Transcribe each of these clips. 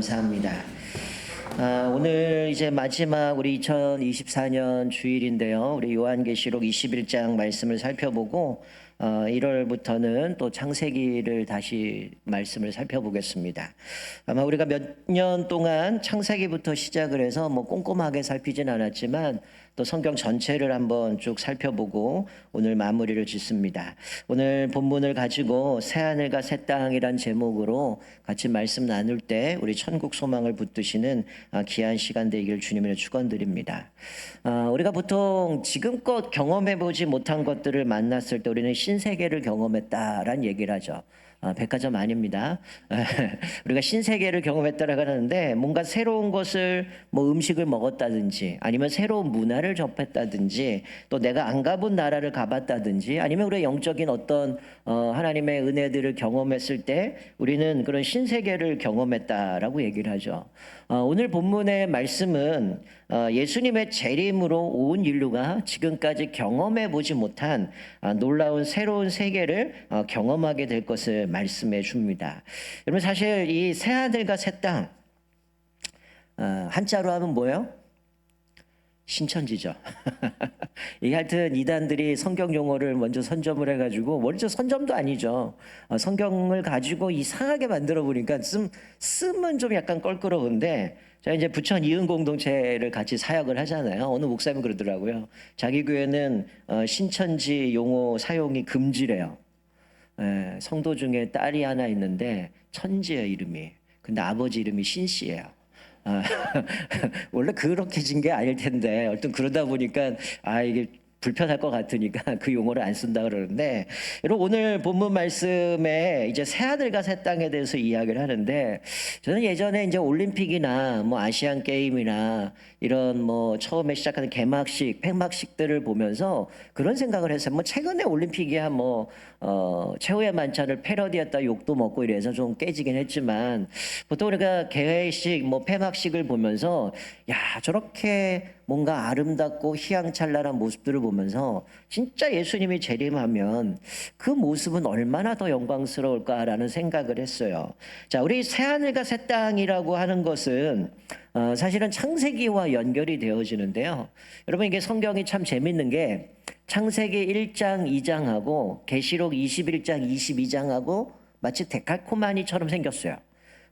감사합니다. 오늘 이제 마지막 우리 2024년 주일인데요. 우리 요한계시록 21장 말씀을 살펴보고 1월부터는 또 창세기를 다시 말씀을 살펴보겠습니다. 아마 우리가 몇 년 동안 창세기부터 시작을 해서 뭐 꼼꼼하게 살피진 않았지만 또 성경 전체를 한번 쭉 살펴보고 오늘 마무리를 짓습니다. 오늘 본문을 가지고 새하늘과 새 땅이란 제목으로 같이 말씀 나눌 때 우리 천국 소망을 붙드시는 귀한 시간 되기를 주님으로 축원드립니다. 우리가 보통 지금껏 경험해보지 못한 것들을 만났을 때 우리는 신세계를 경험했다라는 얘기를 하죠. 백화점 아닙니다. 우리가 신세계를 경험했다라고 하는데 뭔가 새로운 것을 뭐 음식을 먹었다든지 아니면 새로운 문화를 접했다든지 또 내가 안 가본 나라를 가봤다든지 아니면 우리의 영적인 어떤 하나님의 은혜들을 경험했을 때 우리는 그런 신세계를 경험했다라고 얘기를 하죠. 오늘 본문의 말씀은 예수님의 재림으로 온 인류가 지금까지 경험해 보지 못한 놀라운 새로운 세계를 경험하게 될 것을 말씀해 줍니다. 여러분 사실 이 새하늘과 새 땅 한자로 하면 뭐예요? 신천지죠. 이게 하여튼 이단들이 성경 용어를 먼저 선점을 해가지고 먼저 선점도 아니죠. 성경을 가지고 이상하게 만들어 보니까 쓰면 좀 약간 껄끄러운데 제가 이제 부천 이은 공동체를 같이 사역을 하잖아요. 어느 목사님 그러더라고요. 자기 교회는 신천지 용어 사용이 금지래요. 성도 중에 딸이 하나 있는데 천지예요 이름이. 근데 아버지 이름이 신씨예요. 원래 그렇게 진 게 아닐 텐데 어떤 그러다 보니까 이게 불편할 것 같으니까 그 용어를 안 쓴다 그러는데 여러분 오늘 본문 말씀에 이제 새하늘과 새 땅에 대해서 이야기를 하는데 저는 예전에 이제 올림픽이나 뭐 아시안 게임이나 이런 뭐 처음에 시작하는 개막식, 폐막식들을 보면서 그런 생각을 했어요. 뭐 최근에 올림픽이야 뭐 최후의 만찬을 패러디했다 욕도 먹고 이래서 좀 깨지긴 했지만 보통 우리가 개회식 뭐 폐막식을 보면서 야 저렇게 뭔가 아름답고 희양찬란한 모습들을 보면서 진짜 예수님이 재림하면 그 모습은 얼마나 더 영광스러울까라는 생각을 했어요. 자, 우리 새하늘과 새 땅이라고 하는 것은 사실은 창세기와 연결이 되어지는데요. 여러분 이게 성경이 참 재밌는 게 창세기 1장 2장하고 계시록 21장 22장하고 마치 데칼코마니처럼 생겼어요.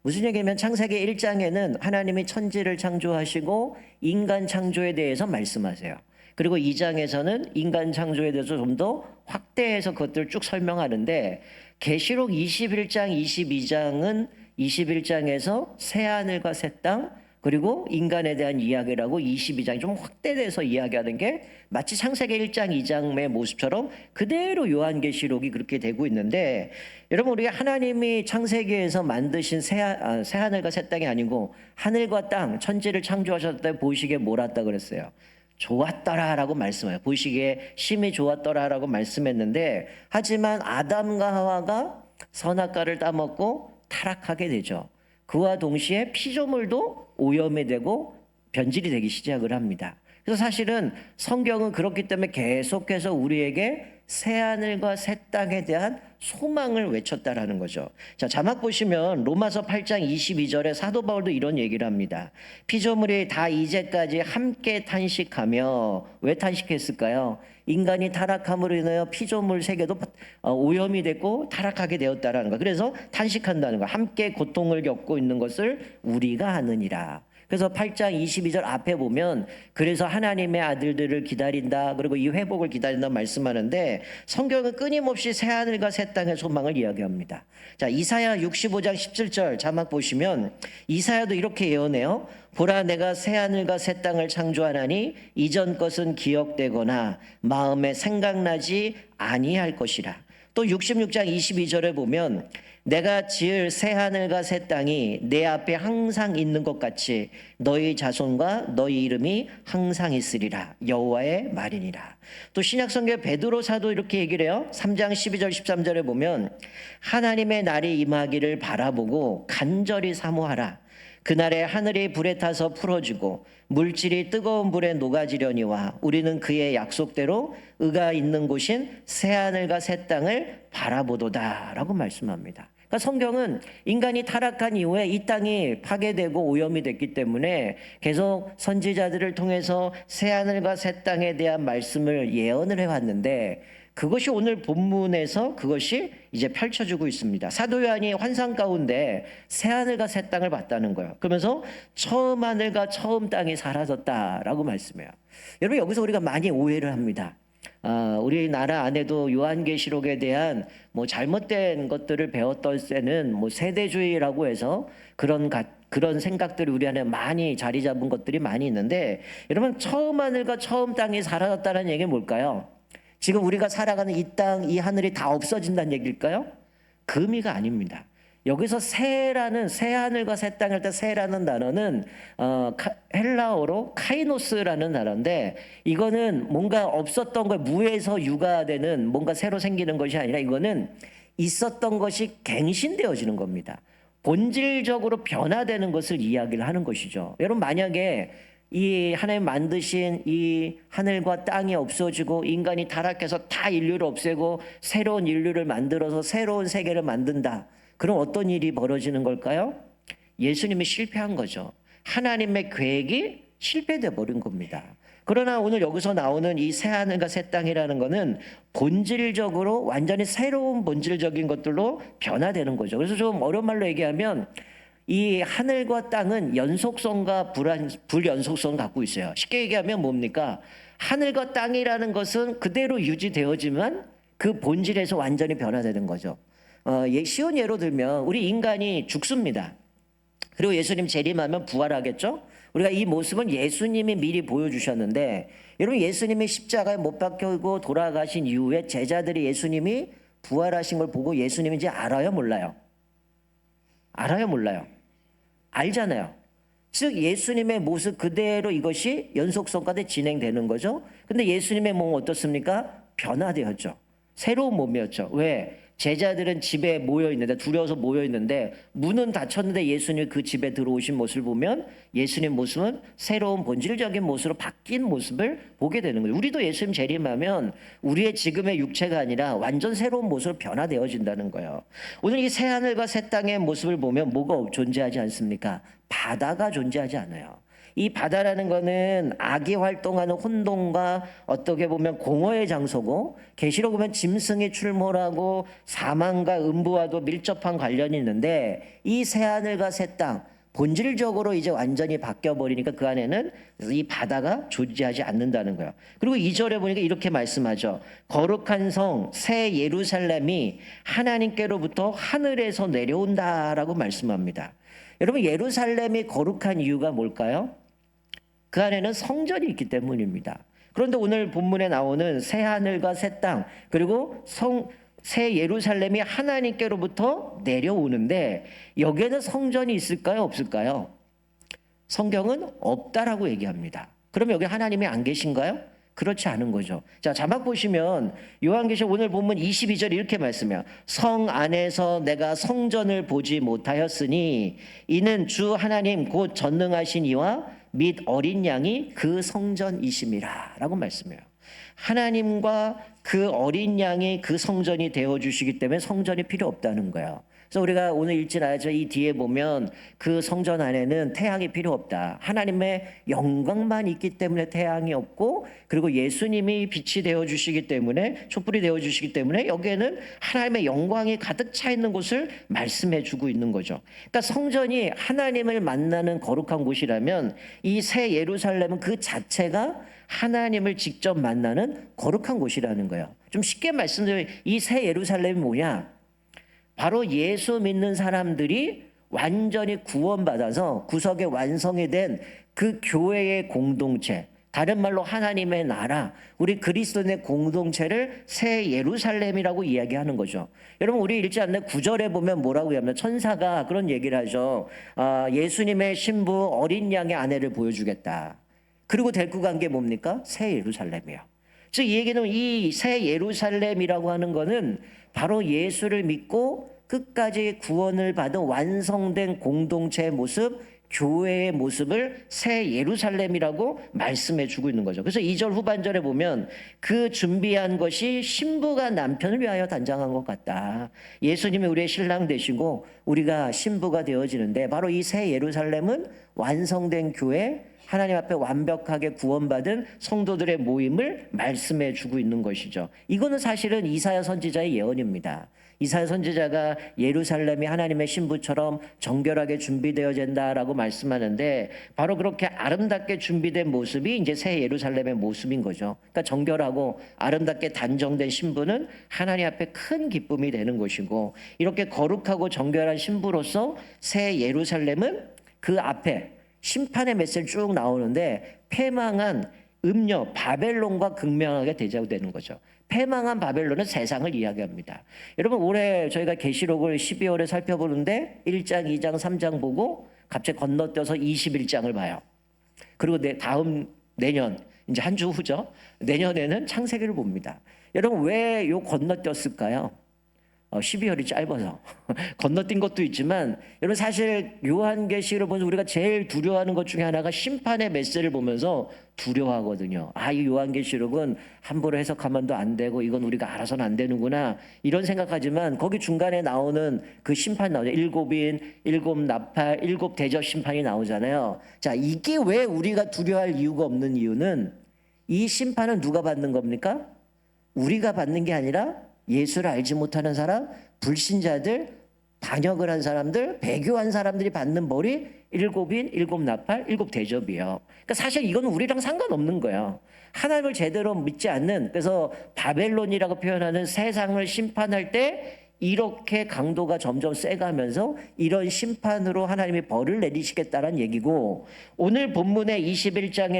무슨 얘기냐면 창세기 1장에는 하나님이 천지를 창조하시고 인간 창조에 대해서 말씀하세요. 그리고 2장에서는 인간 창조에 대해서 좀 더 확대해서 그것들을 쭉 설명하는데 계시록 21장 22장은 21장에서 새하늘과 새 땅 그리고 인간에 대한 이야기라고 22장이 좀 확대돼서 이야기하는 게 마치 창세기 1장 2장의 모습처럼 그대로 요한계시록이 그렇게 되고 있는데 여러분 우리가 하나님이 창세기에서 만드신 새하늘과 새 땅이 아니고 하늘과 땅 천지를 창조하셨을 때 보시기에 뭐랐다 그랬어요? 좋았더라라고 말씀해요. 보시기에 심히 좋았더라라고 말씀했는데 하지만 아담과 하와가 선악과를 따먹고 타락하게 되죠. 그와 동시에 피조물도 오염이 되고 변질이 되기 시작을 합니다. 그래서 사실은 성경은 그렇기 때문에 계속해서 우리에게 새하늘과 새 땅에 대한 소망을 외쳤다라는 거죠. 자, 자막 보시면 로마서 8장 22절에 사도 바울도 이런 얘기를 합니다. 피조물이 다 이제까지 함께 탄식하며 왜 탄식했을까요? 인간이 타락함으로 인하여 피조물 세계도 오염이 됐고 타락하게 되었다라는 거. 그래서 탄식한다는 거. 함께 고통을 겪고 있는 것을 우리가 아느니라. 그래서 8장 22절 앞에 보면 그래서 하나님의 아들들을 기다린다. 그리고 이 회복을 기다린다 말씀하는데 성경은 끊임없이 새하늘과 새 땅의 소망을 이야기합니다. 자, 이사야 65장 17절 자막 보시면 이사야도 이렇게 예언해요. 보라 내가 새하늘과 새 땅을 창조하나니 이전 것은 기억되거나 마음에 생각나지 아니할 것이라. 또 66장 22절에 보면 내가 지을 새하늘과 새 땅이 내 앞에 항상 있는 것 같이 너희 자손과 너희 이름이 항상 있으리라. 여호와의 말이니라. 또 신약성경 베드로 사도 이렇게 얘기를 해요. 3장 12절 13절에 보면 하나님의 날이 임하기를 바라보고 간절히 사모하라. 그날에 하늘이 불에 타서 풀어지고 물질이 뜨거운 불에 녹아지려니와 우리는 그의 약속대로 의가 있는 곳인 새하늘과 새 땅을 바라보도다 라고 말씀합니다. 그러니까 성경은 인간이 타락한 이후에 이 땅이 파괴되고 오염이 됐기 때문에 계속 선지자들을 통해서 새하늘과 새 땅에 대한 말씀을 예언을 해왔는데, 그것이 오늘 본문에서 그것이 이제 펼쳐지고 있습니다. 사도 요한이 환상 가운데 새하늘과 새 땅을 봤다는 거예요. 그러면서 처음 하늘과 처음 땅이 사라졌다라고 말씀해요. 여러분, 여기서 우리가 많이 오해를 합니다. 우리나라 안에도 요한계시록에 대한 뭐 잘못된 것들을 배웠던 때는 뭐 세대주의라고 해서 그런 생각들이 우리 안에 많이 자리 잡은 것들이 많이 있는데, 여러분, 처음 하늘과 처음 땅이 사라졌다는 얘기는 뭘까요? 지금 우리가 살아가는 이 땅, 이 하늘이 다 없어진다는 얘기일까요? 그 의미가 아닙니다. 여기서 새라는, 새 하늘과 새 땅 할 때 새라는 단어는 헬라어로 카이노스라는 단어인데, 이거는 뭔가 없었던 걸 무에서 유가 되는 뭔가 새로 생기는 것이 아니라, 이거는 있었던 것이 갱신되어지는 겁니다. 본질적으로 변화되는 것을 이야기를 하는 것이죠. 여러분, 만약에 이 하나님 만드신 이 하늘과 땅이 없어지고 인간이 타락해서 다 인류를 없애고 새로운 인류를 만들어서 새로운 세계를 만든다. 그럼 어떤 일이 벌어지는 걸까요? 예수님이 실패한 거죠. 하나님의 계획이 실패돼 버린 겁니다. 그러나 오늘 여기서 나오는 이 새하늘과 새 땅이라는 것은 본질적으로 완전히 새로운 본질적인 것들로 변화되는 거죠. 그래서 좀 어려운 말로 얘기하면 이 하늘과 땅은 연속성과 불연속성을 갖고 있어요. 쉽게 얘기하면 뭡니까? 하늘과 땅이라는 것은 그대로 유지되어지만 그 본질에서 완전히 변화되는 거죠. 쉬운 예로 들면 우리 인간이 죽습니다. 그리고 예수님 재림하면 부활하겠죠? 우리가 이 모습은 예수님이 미리 보여주셨는데, 여러분, 예수님이 십자가에 못 박히고 돌아가신 이후에 제자들이 예수님이 부활하신 걸 보고 예수님이 이제 알아요, 몰라요? 알아요, 몰라요? 알잖아요. 즉 예수님의 모습 그대로 이것이 연속성까지 진행되는 거죠. 근데 예수님의 몸은 어떻습니까? 변화되었죠. 새로운 몸이었죠. 왜? 제자들은 집에 모여 있는데, 두려워서 모여 있는데 문은 닫혔는데 예수님이 그 집에 들어오신 모습을 보면 예수님 모습은 새로운 본질적인 모습으로 바뀐 모습을 보게 되는 거예요. 우리도 예수님 재림하면 우리의 지금의 육체가 아니라 완전 새로운 모습으로 변화되어진다는 거예요. 오늘 이 새하늘과 새 땅의 모습을 보면 뭐가 존재하지 않습니까? 바다가 존재하지 않아요. 이 바다라는 거는 악이 활동하는 혼돈과 어떻게 보면 공허의 장소고, 계시록 보면 짐승이 출몰하고 사망과 음부와도 밀접한 관련이 있는데, 이 새하늘과 새 땅 본질적으로 이제 완전히 바뀌어 버리니까 그 안에는 이 바다가 존재하지 않는다는 거예요. 그리고 2절에 보니까 이렇게 말씀하죠. 거룩한 성 새 예루살렘이 하나님께로부터 하늘에서 내려온다라고 말씀합니다. 여러분, 예루살렘이 거룩한 이유가 뭘까요? 그 안에는 성전이 있기 때문입니다. 그런데 오늘 본문에 나오는 새 하늘과 새 땅, 그리고 새 예루살렘이 하나님께로부터 내려오는데, 여기에는 성전이 있을까요, 없을까요? 성경은 없다라고 얘기합니다. 그럼 여기 하나님이 안 계신가요? 그렇지 않은 거죠. 자, 자막 보시면 요한계시록 오늘 본문 22절 이렇게 말씀해요. 성 안에서 내가 성전을 보지 못하였으니 이는 주 하나님 곧 전능하신 이와 및 어린 양이 그 성전이심이라 라고 말씀해요. 하나님과 그 어린 양이 그 성전이 되어주시기 때문에 성전이 필요 없다는 거예요. 그래서 우리가 오늘 읽지 않았죠. 이 뒤에 보면 그 성전 안에는 태양이 필요 없다. 하나님의 영광만 있기 때문에 태양이 없고, 그리고 예수님이 빛이 되어주시기 때문에, 촛불이 되어주시기 때문에 여기에는 하나님의 영광이 가득 차 있는 곳을 말씀해 주고 있는 거죠. 그러니까 성전이 하나님을 만나는 거룩한 곳이라면 이 새 예루살렘은 그 자체가 하나님을 직접 만나는 거룩한 곳이라는 거예요. 좀 쉽게 말씀드리면 이 새 예루살렘이 뭐냐? 바로 예수 믿는 사람들이 완전히 구원받아서 구속의 완성이 된 그 교회의 공동체, 다른 말로 하나님의 나라, 우리 그리스도인의 공동체를 새 예루살렘이라고 이야기하는 거죠. 여러분, 우리 읽지 않는 9절에 보면 뭐라고 하냐면 천사가 그런 얘기를 하죠. 예수님의 신부 어린 양의 아내를 보여주겠다. 그리고 데리고 간 게 뭡니까? 새 예루살렘이요. 즉 이 얘기는 이 새 예루살렘이라고 하는 거는 바로 예수를 믿고 끝까지 구원을 받은 완성된 공동체의 모습, 교회의 모습을 새 예루살렘이라고 말씀해 주고 있는 거죠. 그래서 2절 후반절에 보면 그 준비한 것이 신부가 남편을 위하여 단장한 것 같다. 예수님이 우리의 신랑 되시고 우리가 신부가 되어지는데 바로 이 새 예루살렘은 완성된 교회, 하나님 앞에 완벽하게 구원받은 성도들의 모임을 말씀해 주고 있는 것이죠. 이거는 사실은 이사야 선지자의 예언입니다. 이사야 선지자가 예루살렘이 하나님의 신부처럼 정결하게 준비되어진다라고 말씀하는데 바로 그렇게 아름답게 준비된 모습이 이제 새 예루살렘의 모습인 거죠. 그러니까 정결하고 아름답게 단정된 신부는 하나님 앞에 큰 기쁨이 되는 것이고 이렇게 거룩하고 정결한 신부로서 새 예루살렘은 그 앞에 심판의 메시지 쭉 나오는데 패망한 음녀 바벨론과 극명하게 대조되는 거죠. 패망한 바벨론은 세상을 이야기합니다. 여러분 올해 저희가 계시록을 12월에 살펴보는데 1장, 2장, 3장 보고 갑자기 건너뛰어서 21장을 봐요. 그리고 다음 내년 이제 한 주 후죠. 내년에는 창세기를 봅니다. 여러분 왜 요 건너뛰었을까요? 12월이 짧아서 건너뛴 것도 있지만 여러분 사실 요한계시를 보면서 우리가 제일 두려워하는 것 중에 하나가 심판의 메시지를 보면서 두려워하거든요. 이 요한계시록은 함부로 해석하면도 안 되고 이건 우리가 알아서는 안 되는구나 이런 생각하지만 거기 중간에 나오는 그 심판 나오죠. 7인, 7 나팔, 7 대접 심판이 나오잖아요. 자, 이게 왜 우리가 두려워할 이유가 없는 이유는 이 심판은 누가 받는 겁니까? 우리가 받는 게 아니라 예수를 알지 못하는 사람, 불신자들, 반역을 한 사람들, 배교한 사람들이 받는 벌이 7인, 7 나팔, 7 대접이에요. 그러니까 사실 이건 우리랑 상관없는 거예요. 하나님을 제대로 믿지 않는, 그래서 바벨론이라고 표현하는 세상을 심판할 때 이렇게 강도가 점점 세가면서 이런 심판으로 하나님이 벌을 내리시겠다는 얘기고, 오늘 본문의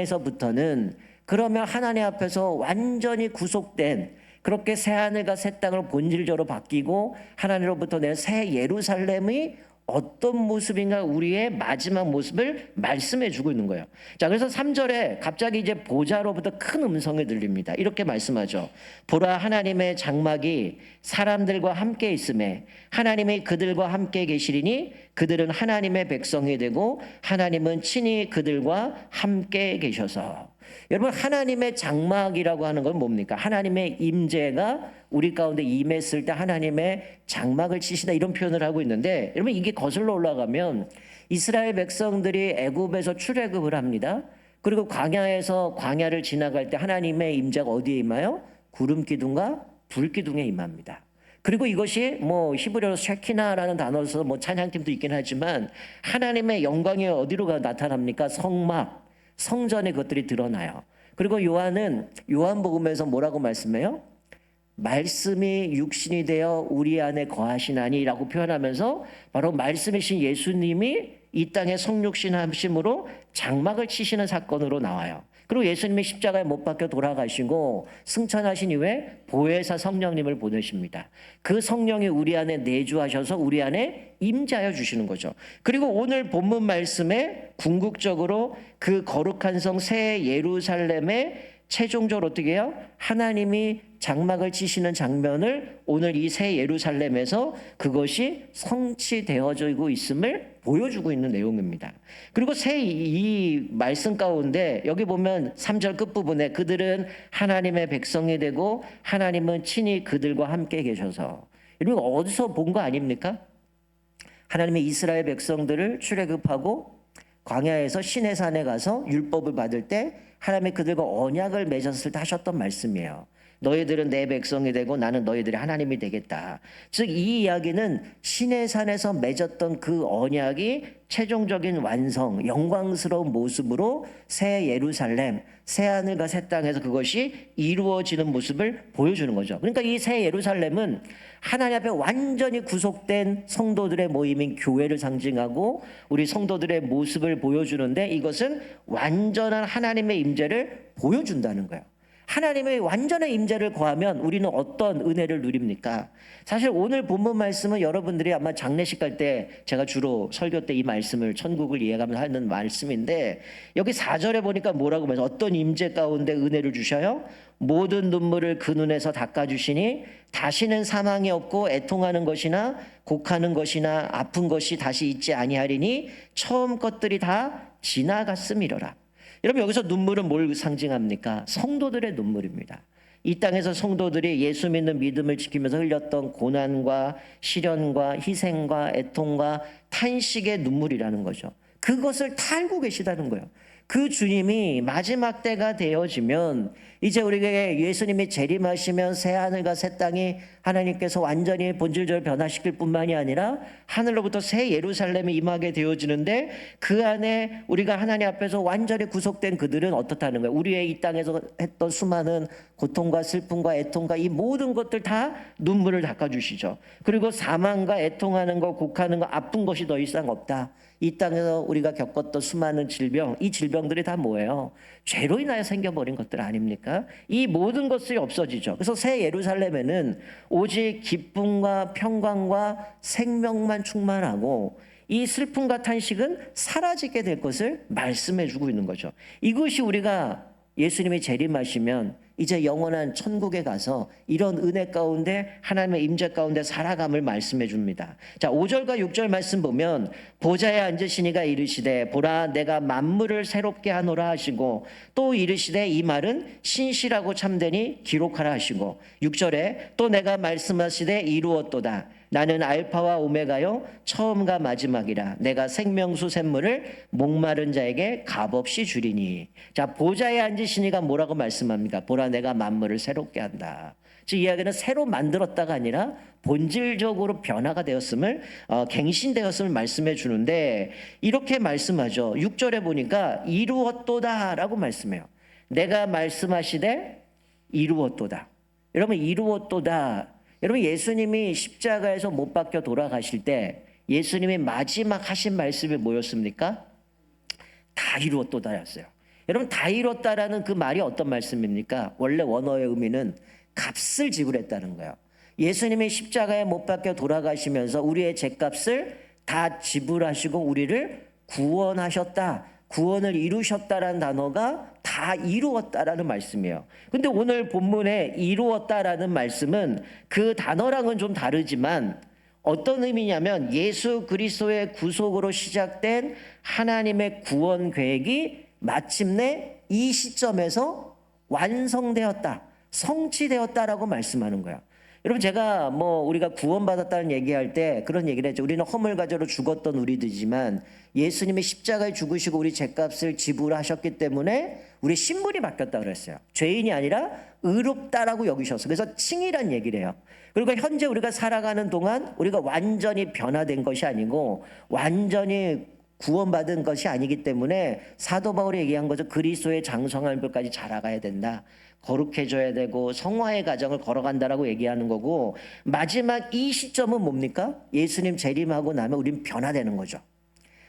21장에서부터는 그러면 하나님 앞에서 완전히 구속된 그렇게 새하늘과 새 땅을 본질적으로 바뀌고 하나님으로부터 낸 새 예루살렘이 어떤 모습인가 우리의 마지막 모습을 말씀해 주고 있는 거예요. 자, 그래서 3절에 갑자기 이제 보좌로부터 큰 음성이 들립니다. 이렇게 말씀하죠. 보라, 하나님의 장막이 사람들과 함께 있음에 하나님이 그들과 함께 계시리니 그들은 하나님의 백성이 되고 하나님은 친히 그들과 함께 계셔서. 여러분 하나님의 장막이라고 하는 건 뭡니까? 하나님의 임재가 우리 가운데 임했을 때 하나님의 장막을 치시다 이런 표현을 하고 있는데 여러분 이게 거슬러 올라가면 이스라엘 백성들이 애굽에서 출애굽을 합니다. 그리고 광야에서 광야를 지나갈 때 하나님의 임재가 어디에 임하여? 구름 기둥과 불 기둥에 임합니다. 그리고 이것이 히브리어로 쉐키나라는 단어로 써서 찬양팀도 있긴 하지만 하나님의 영광이 어디로 나타납니까? 성막, 성전에 그것들이 드러나요. 그리고 요한은 요한복음에서 뭐라고 말씀해요? 말씀이 육신이 되어 우리 안에 거하시나니라고 표현하면서 바로 말씀이신 예수님이 이 땅에 성육신 하심으로 장막을 치시는 사건으로 나와요. 그리고 예수님이 십자가에 못 박혀 돌아가시고 승천하신 이후에 보혜사 성령님을 보내십니다. 그 성령이 우리 안에 내주하셔서 우리 안에 임재하여 주시는 거죠. 그리고 오늘 본문 말씀에 궁극적으로 그 거룩한 성 새 예루살렘의 최종적으로 어떻게 해요? 하나님이 장막을 치시는 장면을 오늘 이 새 예루살렘에서 그것이 성취되어지고 있음을 보여주고 있는 내용입니다. 그리고 이 말씀 가운데 여기 보면 3절 끝부분에 그들은 하나님의 백성이 되고 하나님은 친히 그들과 함께 계셔서. 여러분 어디서 본 거 아닙니까? 하나님의 이스라엘 백성들을 출애굽하고 광야에서 시내산에 가서 율법을 받을 때 하나님이 그들과 언약을 맺었을 때 하셨던 말씀이에요. 너희들은 내 백성이 되고 나는 너희들의 하나님이 되겠다. 즉 이 이야기는 시내산에서 맺었던 그 언약이 최종적인 완성, 영광스러운 모습으로 새 예루살렘, 새 하늘과 새 땅에서 그것이 이루어지는 모습을 보여주는 거죠. 그러니까 이 새 예루살렘은 하나님 앞에 완전히 구속된 성도들의 모임인 교회를 상징하고 우리 성도들의 모습을 보여주는데 이것은 완전한 하나님의 임재를 보여준다는 거예요. 하나님의 완전한 임재를 거하면 우리는 어떤 은혜를 누립니까? 사실 오늘 본문 말씀은 여러분들이 아마 장례식 갈 때 제가 주로 설교 때 이 말씀을 천국을 이해가면서 하는 말씀인데, 여기 4절에 보니까 뭐라고 말해서 어떤 임재 가운데 은혜를 주셔요? 모든 눈물을 그 눈에서 닦아주시니 다시는 사망이 없고 애통하는 것이나 곡하는 것이나 아픈 것이 다시 있지 아니하리니 처음 것들이 다 지나갔음이로라. 여러분, 여기서 눈물은 뭘 상징합니까? 성도들의 눈물입니다. 이 땅에서 성도들이 예수 믿는 믿음을 지키면서 흘렸던 고난과 시련과 희생과 애통과 탄식의 눈물이라는 거죠. 그것을 다 알고 계시다는 거예요. 그 주님이 마지막 때가 되어지면 이제 우리에게 예수님이 재림하시면 새 하늘과 새 땅이 하나님께서 완전히 본질적으로 변화시킬 뿐만이 아니라 하늘로부터 새 예루살렘이 임하게 되어지는데, 그 안에 우리가 하나님 앞에서 완전히 구속된 그들은 어떻다는 거예요? 우리의 이 땅에서 했던 수많은 고통과 슬픔과 애통과 이 모든 것들 다 눈물을 닦아주시죠. 그리고 사망과 애통하는 거, 곡하는 거, 아픈 것이 더 이상 없다. 이 땅에서 우리가 겪었던 수많은 질병, 이 질병들이 다 뭐예요? 죄로 인하여 생겨버린 것들 아닙니까? 이 모든 것들이 없어지죠. 그래서 새 예루살렘에는 오직 기쁨과 평강과 생명만 충만하고 이 슬픔과 탄식은 사라지게 될 것을 말씀해 주고 있는 거죠. 이것이 우리가 예수님이 재림하시면 이제 영원한 천국에 가서 이런 은혜 가운데 하나님의 임재 가운데 살아감을 말씀해 줍니다. 자, 5절과 6절 말씀 보면 보좌에 앉으시니가 이르시되 보라 내가 만물을 새롭게 하노라 하시고, 또 이르시되 이 말은 신실하고 참되니 기록하라 하시고, 6절에 또 내가 말씀하시되 이루었도다. 나는 알파와 오메가요 처음과 마지막이라. 내가 생명수 샘물을 목마른 자에게 값없이 주리니. 자, 보좌에 앉으시니가 뭐라고 말씀합니까? 보라 내가 만물을 새롭게 한다. 즉 이야기는 새로 만들었다가 아니라 본질적으로 변화가 되었음을, 갱신되었음을 말씀해 주는데, 이렇게 말씀하죠. 6절에 보니까 이루었도다라고 말씀해요. 내가 말씀하시되 이루었도다. 여러분, 이루었도다. 여러분, 예수님이 십자가에서 못 박혀 돌아가실 때 예수님이 마지막 하신 말씀이 뭐였습니까? 다 이루었도다였어요. 여러분, 다 이뤘다라는 그 말이 어떤 말씀입니까? 원래 원어의 의미는 값을 지불했다는 거예요. 예수님이 십자가에 못 박혀 돌아가시면서 우리의 죄값을 다 지불하시고 우리를 구원하셨다. 구원을 이루셨다라는 단어가 다 이루었다라는 말씀이에요. 근데 오늘 본문에 이루었다라는 말씀은 그 단어랑은 좀 다르지만 어떤 의미냐면 예수 그리스도의 구속으로 시작된 하나님의 구원 계획이 마침내 이 시점에서 완성되었다, 성취되었다라고 말씀하는 거야. 여러분, 제가 우리가 구원받았다는 얘기할 때 그런 얘기를 했죠. 우리는 허물가저로 죽었던 우리들이지만 예수님이 십자가에 죽으시고 우리 죄값을 지불하셨기 때문에 우리 신분이 바뀌었다 그랬어요. 죄인이 아니라 의롭다라고 여기셨어요. 그래서 칭이란 얘기를 해요. 그리고 현재 우리가 살아가는 동안 우리가 완전히 변화된 것이 아니고 완전히 구원받은 것이 아니기 때문에 사도 바울이 얘기한 거죠. 그리스도의 장성함까지 자라가야 된다. 거룩해져야 되고 성화의 과정을 걸어간다라고 얘기하는 거고, 마지막 이 시점은 뭡니까? 예수님 재림하고 나면 우린 변화되는 거죠.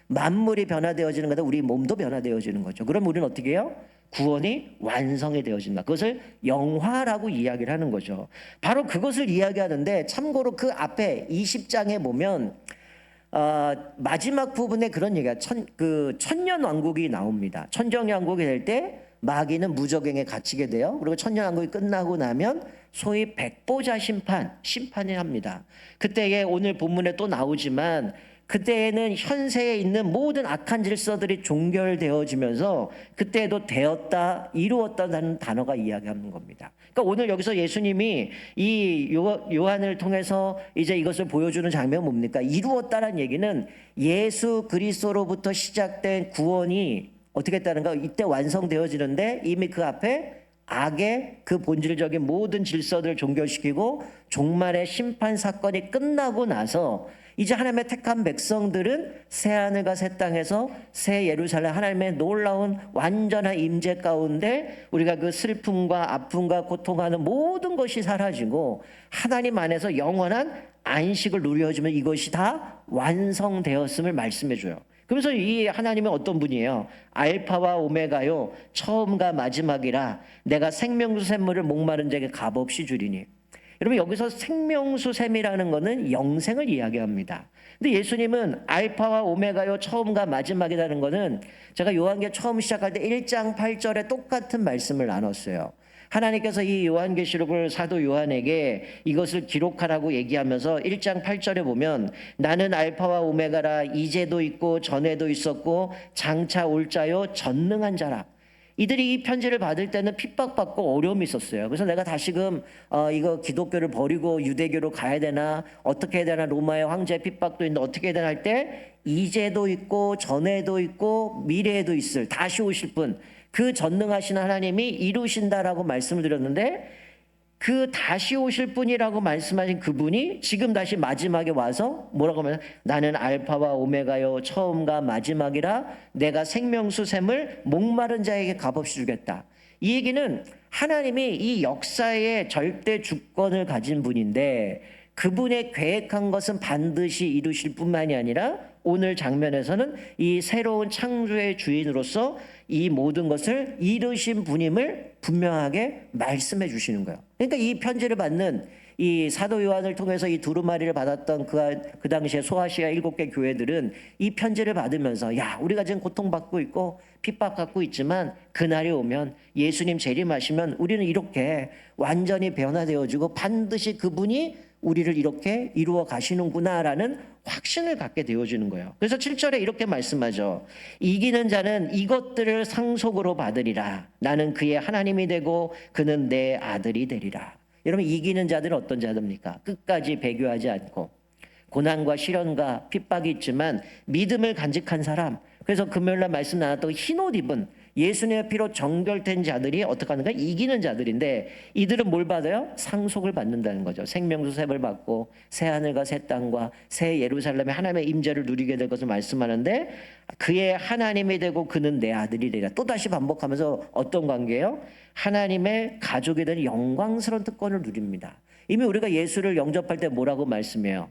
만물이 변화되어지는 거다. 우리 몸도 변화되어지는 거죠. 그럼 우리는 어떻게 해요? 구원이 완성이 되어진다. 그것을 영화라고 이야기를 하는 거죠. 바로 그것을 이야기하는데, 참고로 그 앞에 20장에 보면 마지막 부분에 그런 얘기가 천년왕국이 나옵니다. 천년왕국이 될 때 마귀는 무저갱에 갇히게 돼요. 그리고 천년왕국이 끝나고 나면 소위 백보자 심판이 합니다. 그때에 오늘 본문에 또 나오지만 그때에는 현세에 있는 모든 악한 질서들이 종결되어지면서 그때에도 되었다, 이루었다는 단어가 이야기하는 겁니다. 그러니까 오늘 여기서 예수님이 이 요한을 통해서 이제 이것을 보여주는 장면은 뭡니까? 이루었다는 얘기는 예수 그리스도로부터 시작된 구원이 어떻게 했다는가? 이때 완성되어지는데 이미 그 앞에 악의 그 본질적인 모든 질서들을 종결시키고 종말의 심판 사건이 끝나고 나서 이제 하나님의 택한 백성들은 새 하늘과 새 땅에서 새 예루살렘, 하나님의 놀라운 완전한 임재 가운데 우리가 그 슬픔과 아픔과 고통하는 모든 것이 사라지고 하나님 안에서 영원한 안식을 누려주면 이것이 다 완성되었음을 말씀해 줘요. 그러면서 이 하나님은 어떤 분이에요? 알파와 오메가요, 처음과 마지막이라 내가 생명수 샘물을 목마른 자에게 값없이 주리니. 여러분, 여기서 생명수 샘이라는 것은 영생을 이야기합니다. 근데 예수님은 알파와 오메가요, 처음과 마지막이라는 것은 제가 요한계 처음 시작할 때 1장 8절에 똑같은 말씀을 나눴어요. 하나님께서 이 요한계시록을 사도 요한에게 이것을 기록하라고 얘기하면서 1장 8절에 보면 나는 알파와 오메가라, 이제도 있고 전에도 있었고 장차 올 자요 전능한 자라. 이들이 이 편지를 받을 때는 핍박받고 어려움이 있었어요. 그래서 내가 다시금 이거 기독교를 버리고 유대교로 가야 되나, 어떻게 해야 되나, 로마의 황제 핍박도 있는데 어떻게 해야 되나 할 때 이제도 있고 전에도 있고 미래에도 있을, 다시 오실 분, 그 전능하신 하나님이 이루신다라고 말씀을 드렸는데, 그 다시 오실 분이라고 말씀하신 그분이 지금 다시 마지막에 와서 뭐라고 하면 나는 알파와 오메가요, 처음과 마지막이라 내가 생명수 샘을 목마른 자에게 값없이 주겠다. 이 얘기는 하나님이 이 역사의 절대 주권을 가진 분인데 그분의 계획한 것은 반드시 이루실 뿐만이 아니라 오늘 장면에서는 이 새로운 창조의 주인으로서 이 모든 것을 이루신 분임을 분명하게 말씀해 주시는 거예요. 그러니까 이 편지를 받는 이 사도 요한을 통해서 이 두루마리를 받았던 그 당시에 소아시아 7개 교회들은 이 편지를 받으면서 야, 우리가 지금 고통받고 있고 핍박받고 있지만 그날이 오면 예수님 재림하시면 우리는 이렇게 완전히 변화되어지고 반드시 그분이 우리를 이렇게 이루어 가시는구나라는 확신을 갖게 되어지는 거예요. 그래서 7절에 이렇게 말씀하죠. 이기는 자는 이것들을 상속으로 받으리라. 나는 그의 하나님이 되고 그는 내 아들이 되리라. 여러분, 이기는 자들은 어떤 자들입니까? 끝까지 배교하지 않고 고난과 시련과 핍박이 있지만 믿음을 간직한 사람. 그래서 금요일날 말씀 나눴던 흰 옷 입은 예수님의 피로 정결된 자들이 어떻게 하는가? 이기는 자들인데 이들은 뭘 받아요? 상속을 받는다는 거죠. 생명수 샘을 받고 새 하늘과 새 땅과 새 예루살렘의 하나님의 임재를 누리게 될 것을 말씀하는데 그의 하나님이 되고 그는 내 아들이 되리라. 또다시 반복하면서 어떤 관계예요? 하나님의 가족이 되는 영광스러운 특권을 누립니다. 이미 우리가 예수를 영접할 때 뭐라고 말씀해요?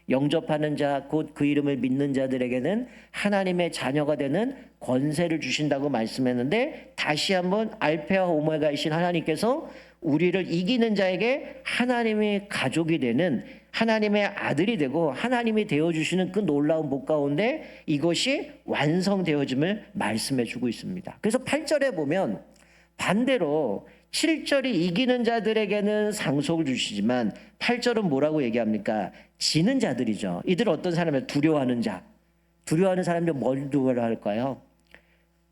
영접하는 자, 곧 그 이름을 믿는 자들에게는 하나님의 자녀가 되는 권세를 주신다고 말씀했는데 다시 한번 알파와 오메가이신 하나님께서 우리를 이기는 자에게 하나님의 가족이 되는 하나님의 아들이 되고 하나님이 되어주시는 그 놀라운 복 가운데 이것이 완성되어짐을 말씀해 주고 있습니다. 그래서 8절에 보면 반대로 7절이 이기는 자들에게는 상속을 주시지만 8절은 뭐라고 얘기합니까? 지는 자들이죠. 이들은 어떤 사람이에요? 두려워하는 자. 두려워하는 사람들 뭘 두려워할까요?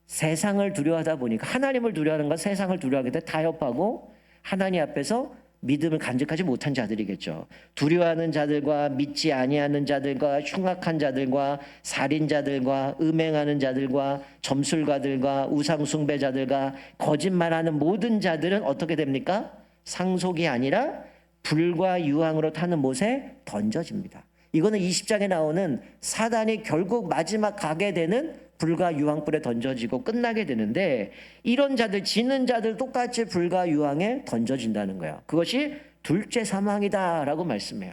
세상을 두려워하다 보니까 하나님을 두려워하는 건 세상을 두려워하게 돼 타협하고 하나님 앞에서 믿음을 간직하지 못한 자들이겠죠. 두려워하는 자들과 믿지 아니하는 자들과 흉악한 자들과 살인자들과 음행하는 자들과 점술가들과 우상숭배자들과 거짓말하는 모든 자들은 어떻게 됩니까? 상속이 아니라 불과 유황으로 타는 못에 던져집니다. 이거는 20장에 나오는 사단이 결국 마지막 가게 되는 불과 유황불에 던져지고 끝나게 되는데 이런 자들, 지는 자들 똑같이 불과 유황에 던져진다는 거예요. 그것이 둘째 사망이다라고 말씀해요.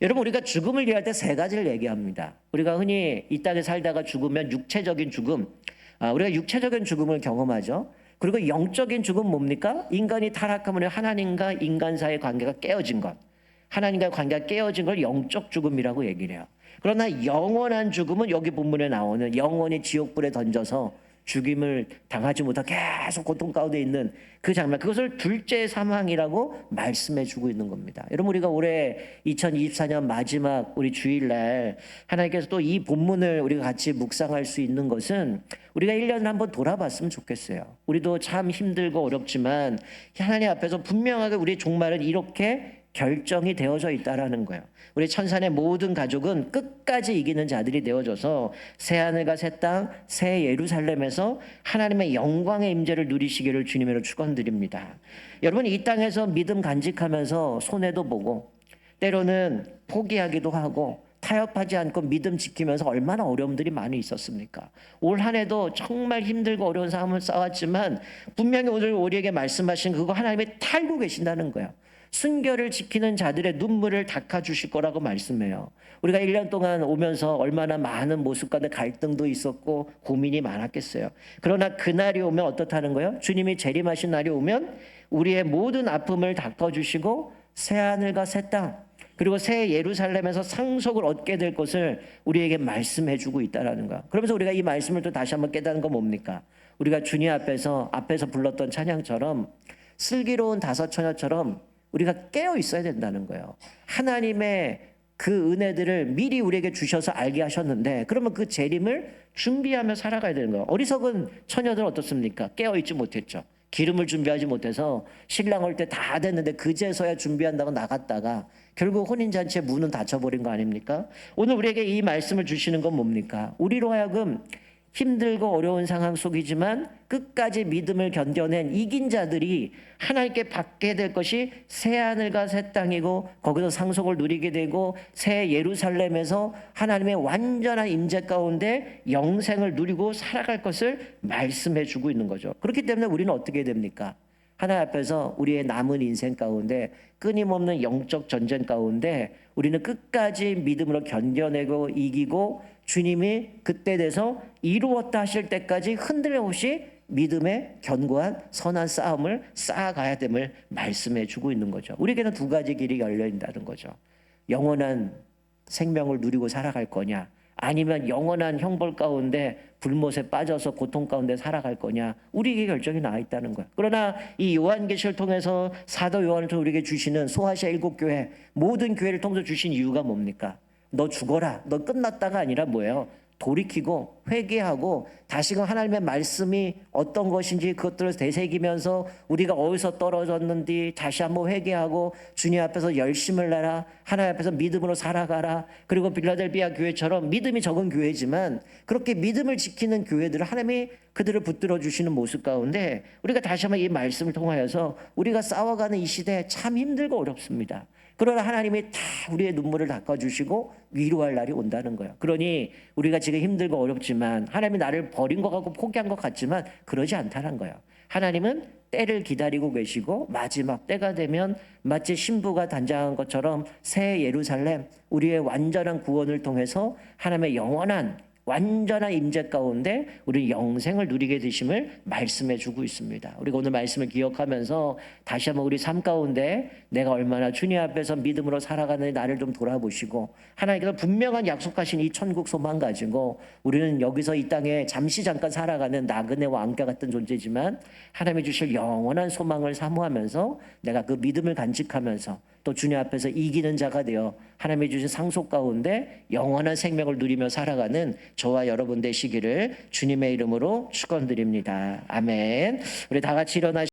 여러분, 우리가 죽음을 얘기할 때 세 가지를 얘기합니다. 우리가 흔히 이 땅에 살다가 죽으면 육체적인 죽음, 우리가 육체적인 죽음을 경험하죠. 그리고 영적인 죽음 뭡니까? 인간이 타락하면 하나님과 인간 사이의 관계가 깨어진 것, 하나님과의 관계가 깨어진 걸 영적 죽음이라고 얘기를 해요. 그러나 영원한 죽음은 여기 본문에 나오는 영원히 지옥불에 던져서 죽임을 당하지 못하고 계속 고통 가운데 있는 그 장면, 그것을 둘째 사망이라고 말씀해 주고 있는 겁니다. 여러분, 우리가 올해 2024년 마지막 우리 주일날 하나님께서 또 이 본문을 우리가 같이 묵상할 수 있는 것은 우리가 1년을 한번 돌아봤으면 좋겠어요. 우리도 참 힘들고 어렵지만 하나님 앞에서 분명하게 우리의 종말은 이렇게 결정이 되어져 있다라는 거예요. 우리 천산의 모든 가족은 끝까지 이기는 자들이 되어져서 새 하늘과 새 땅, 새 예루살렘에서 하나님의 영광의 임재를 누리시기를 주님으로 축원드립니다. 여러분, 이 땅에서 믿음 간직하면서 손해도 보고 때로는 포기하기도 하고 타협하지 않고 믿음 지키면서 얼마나 어려움들이 많이 있었습니까? 올 한 해도 정말 힘들고 어려운 상황을 싸웠지만 분명히 오늘 우리에게 말씀하신 그거 하나님이 탈고 계신다는 거예요. 순결을 지키는 자들의 눈물을 닦아주실 거라고 말씀해요. 우리가 1년 동안 오면서 얼마나 많은 모습 가운데 갈등도 있었고 고민이 많았겠어요. 그러나 그날이 오면 어떻다는 거예요? 주님이 재림하신 날이 오면 우리의 모든 아픔을 닦아주시고 새하늘과 새 땅, 그리고 새 예루살렘에서 상속을 얻게 될 것을 우리에게 말씀해주고 있다라는 거야. 그러면서 우리가 이 말씀을 또 다시 한번 깨닫는 건 뭡니까? 우리가 주님 앞에서 불렀던 찬양처럼 슬기로운 다섯 처녀처럼 우리가 깨어 있어야 된다는 거예요. 하나님의 그 은혜들을 미리 우리에게 주셔서 알게 하셨는데, 그러면 그 재림을 준비하며 살아가야 되는 거예요. 어리석은 처녀들 어떻습니까? 깨어 있지 못했죠. 기름을 준비하지 못해서 신랑 올 때 다 됐는데 그제서야 준비한다고 나갔다가 결국 혼인잔치의 문은 닫혀버린 거 아닙니까? 오늘 우리에게 이 말씀을 주시는 건 뭡니까? 우리로 하여금 힘들고 어려운 상황 속이지만 끝까지 믿음을 견뎌낸 이긴 자들이 하나님께 받게 될 것이 새 하늘과 새 땅이고, 거기서 상속을 누리게 되고 새 예루살렘에서 하나님의 완전한 임재 가운데 영생을 누리고 살아갈 것을 말씀해 주고 있는 거죠. 그렇기 때문에 우리는 어떻게 됩니까? 하나님 앞에서 우리의 남은 인생 가운데 끊임없는 영적 전쟁 가운데 우리는 끝까지 믿음으로 견뎌내고 이기고, 주님이 그때 돼서 이루었다 하실 때까지 흔들림 없이 믿음의 견고한 선한 싸움을 쌓아가야 됨을 말씀해 주고 있는 거죠. 우리에게는 두 가지 길이 열려 있다는 거죠. 영원한 생명을 누리고 살아갈 거냐, 아니면 영원한 형벌 가운데 불못에 빠져서 고통 가운데 살아갈 거냐, 우리에게 결정이 나와 있다는 거예요. 그러나 이 요한계시를 통해서 사도 요한을 통해 우리에게 주시는 소아시아 7교회 모든 교회를 통해서 주신 이유가 뭡니까? 너 죽어라, 너 끝났다가 아니라 뭐예요? 돌이키고 회개하고 다시금 하나님의 말씀이 어떤 것인지 그것들을 되새기면서 우리가 어디서 떨어졌는지 다시 한번 회개하고 주님 앞에서 열심을 내라, 하나님 앞에서 믿음으로 살아가라. 그리고 빌라델비아 교회처럼 믿음이 적은 교회지만 그렇게 믿음을 지키는 교회들을 하나님이 그들을 붙들어 주시는 모습 가운데 우리가 다시 한번 이 말씀을 통하여서 우리가 싸워가는 이 시대에 참 힘들고 어렵습니다. 그러나 하나님이 다 우리의 눈물을 닦아주시고 위로할 날이 온다는 거예요. 그러니 우리가 지금 힘들고 어렵지만 하나님이 나를 버린 것 같고 포기한 것 같지만 그러지 않다는 거예요. 하나님은 때를 기다리고 계시고 마지막 때가 되면 마치 신부가 단장한 것처럼 새 예루살렘, 우리의 완전한 구원을 통해서 하나님의 영원한 완전한 임재 가운데 우리 영생을 누리게 되심을 말씀해 주고 있습니다. 우리가 오늘 말씀을 기억하면서 다시 한번 우리 삶 가운데 내가 얼마나 주님 앞에서 믿음으로 살아가는 나를 좀 돌아보시고, 하나님께서 분명한 약속하신 이 천국 소망 가지고 우리는 여기서 이 땅에 잠깐 살아가는 나그네와 왕자 같은 존재지만 하나님이 주실 영원한 소망을 사모하면서 내가 그 믿음을 간직하면서 또 주님 앞에서 이기는 자가 되어 하나님이 주신 상속 가운데 영원한 생명을 누리며 살아가는 저와 여러분 되시기를 주님의 이름으로 축원드립니다. 아멘. 우리 다 같이 일어나